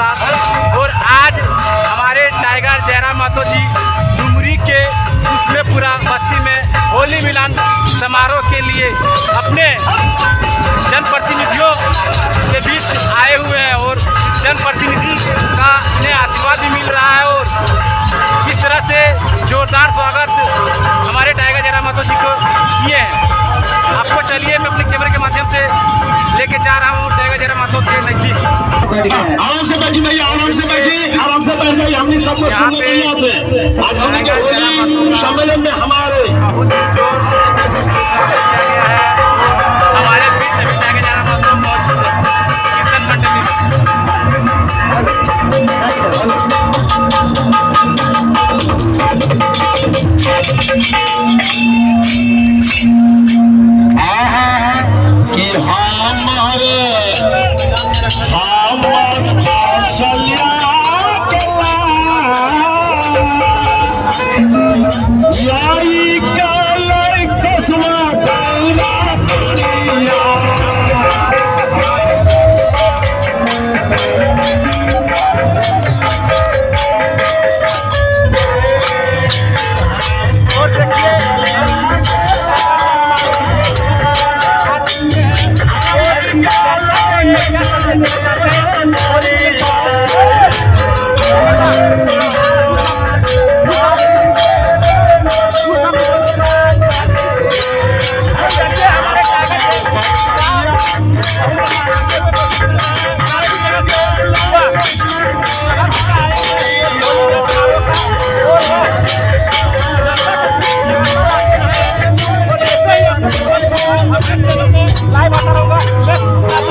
साथ। और आज हमारे टाइगर जयराम महतो जी डुमरी के उसमें बस्ती में होली मिलन समारोह के लिए अपने जनप्रतिनिधियों के बीच आए हुए हैं और जनप्रतिनिधि का इन्हें आशीर्वाद भी मिल रहा है। और इस तरह से जोरदार स्वागत हमारे टाइगर जयराम महतो जी को किए हैं। आपको चलिए मैं अपने कैमरे के माध्यम से लेके जा रहा हूँ टाइगर जयराम महतो के नजदीक। आराम से बैठी भैया, आराम से बैठी, आराम से बैठ गई। हमने सबको सुनने के लिए से आज हमने के होली सम्मेलन में हमारे हमारे बीच अभी टाइगर जयराम महतो मौजूद है कीर्तन मंडली कि हमारे यही काले कसमा लाइव आता रहूंगा।